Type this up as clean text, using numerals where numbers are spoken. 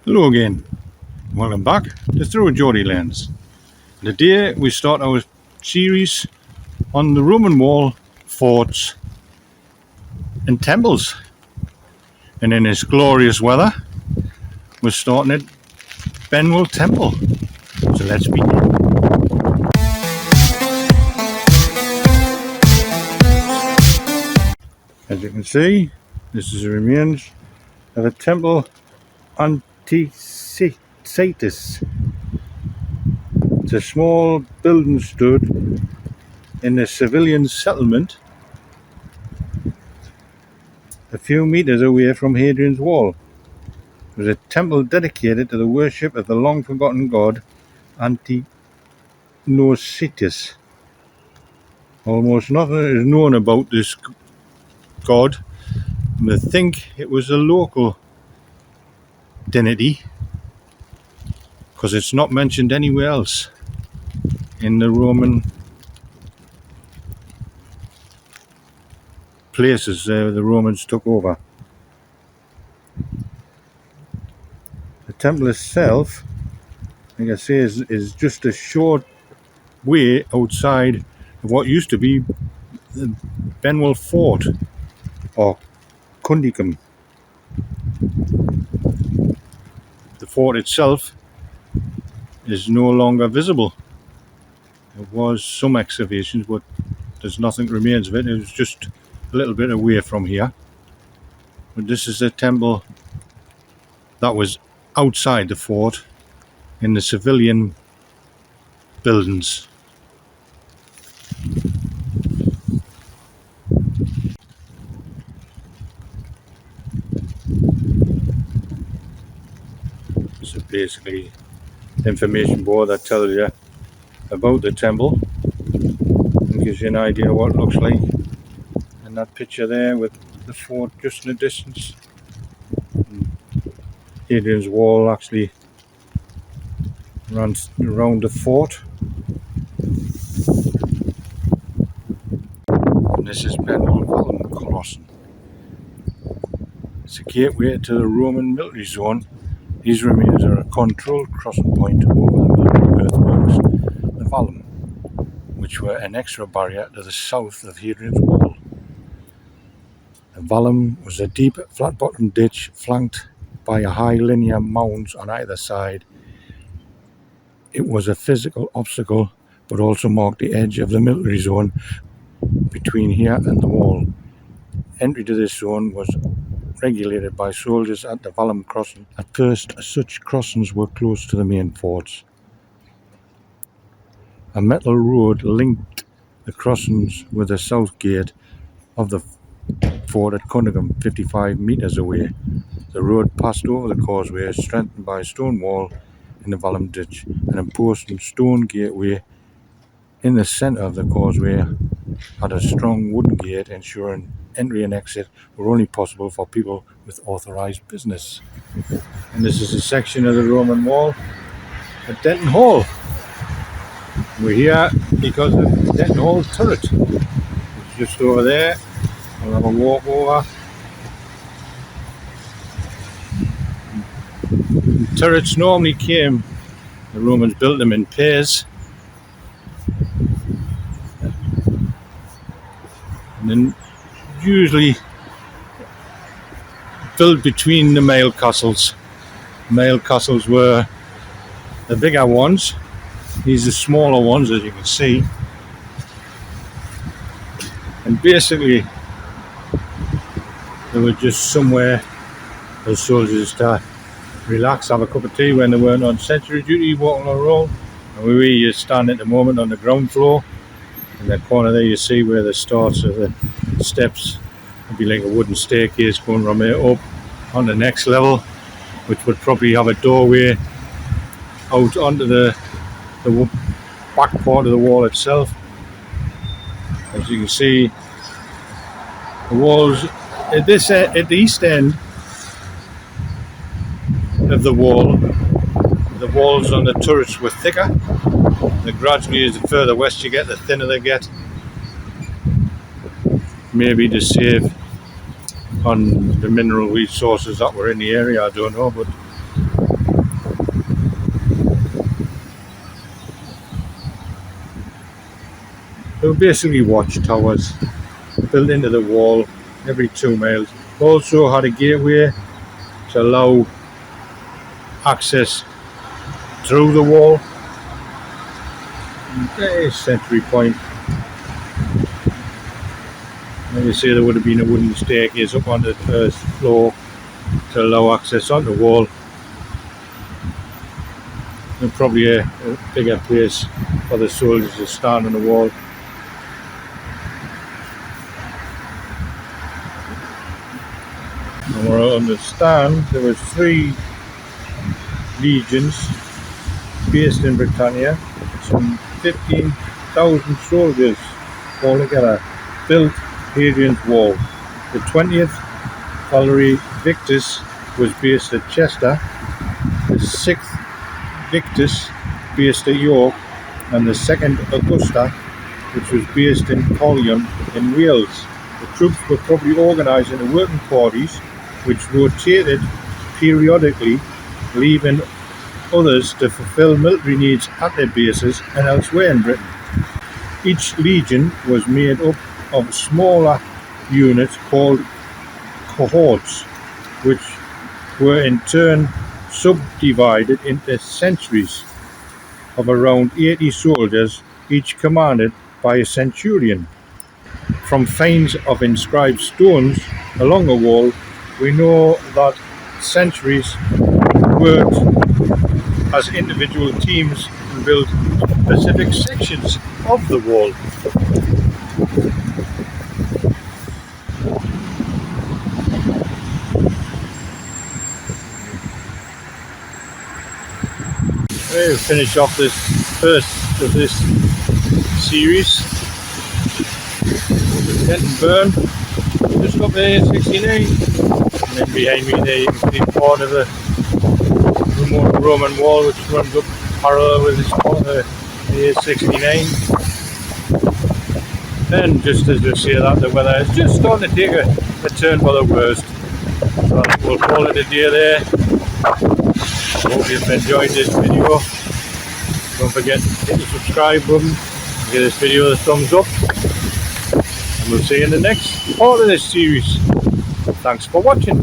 Hello again, welcome back to Through a Geordie Lens. Today we start our series on the Roman wall, forts and temples. And in this glorious weather, we're starting at Benwell Temple. So let's begin. As you can see, this is the remains of a temple Anticytus. It's a small building stood in a civilian settlement a few meters away from Hadrian's wall. It was a temple dedicated to the worship of the long-forgotten god Anticytus. Almost nothing is known about this god. I think it was a local divinity because it's not mentioned anywhere else in the Roman places the Romans took over. The temple itself, like I say, is just a short way outside of what used to be the Benwell Fort or Cundicum. The fort itself is no longer visible. There was some excavations, but there's nothing remains of it. It was just a little bit away from here. But this is a temple that was outside the fort in the civilian buildings. So basically, information board that tells you about the temple and gives you an idea what it looks like. And that picture there with the fort just in the distance. Hadrian's wall actually runs around the fort. And this is Benwell Crossing. It's a gateway to the Roman military zone. These remains are a controlled crossing point over the military earthworks, the Vallum, which were an extra barrier to the south of Hadrian's wall. The Vallum was a deep, flat-bottomed ditch flanked by a high linear mounds on either side. It was a physical obstacle, but also marked the edge of the military zone between here and the wall. Entry to this zone was regulated by soldiers at the Vallum crossing. At first, such crossings were close to the main forts. A metal road linked the crossings with the south gate of the fort at Cundicum, 55 metres away. The road passed over the causeway, strengthened by a stone wall in the Vallum ditch. An imposing stone gateway in the centre of the causeway had a strong wooden gate, ensuring entry and exit were only possible for people with authorised business. And this is a section of the Roman wall at Denton Hall. We're here because of Denton Hall turret. It's just over there. We'll have a walk over. The turrets normally came, the Romans built them in pairs. And then usually built between the male castles. Male castles were the bigger ones. These are smaller ones, as you can see. And basically, they were just somewhere for the soldiers to relax, have a cup of tea when they weren't on sentry duty, walking around. And where you stand at the moment on the ground floor. In that corner there you see where the starts of the steps. It'd be like a wooden staircase going from there up on the next level, which would probably have a doorway out onto the back part of the wall itself. As you can see, the walls at the east end of the wall, the walls on the turrets were thicker. Gradually, as the further west you get, the thinner they get. Maybe to save on the mineral resources that were in the area, I don't know, but They were basically watchtowers built into the wall every 2 miles. Also had a gateway to allow access through the wall. There's Century Point. Like you say, there would have been a wooden staircase up onto the first floor to allow access on the wall. And probably a bigger place for the soldiers to stand on the wall. And what I understand, there were 3 legions based in Britannia. Some 15,000 soldiers altogether built Hadrian's Wall. The 20th Cavalry Victus was based at Chester, the 6th Victus based at York, and the 2nd Augusta, which was based in Collion in Wales. The troops were probably organised into working parties which rotated periodically, leaving others to fulfil military needs at their bases and elsewhere in Britain. Each legion was made up of smaller units called cohorts, which were in turn subdivided into centuries of around 80 soldiers, each commanded by a centurion. From finds of inscribed stones along the wall, we know that centuries worked as individual teams and built specific sections of the wall. We'll finish off this first of this series. Denton Burn, just up there, 69, and then behind me there you can see part of the Roman wall which runs up parallel with this corner, the 69. And just as we say that, the weather is just starting to take a turn for the worst. So I think we'll call it a day there. Hope you've enjoyed this video. Don't forget to hit the subscribe button, give this video a thumbs up, and we'll see you in the next part of this series. Thanks for watching.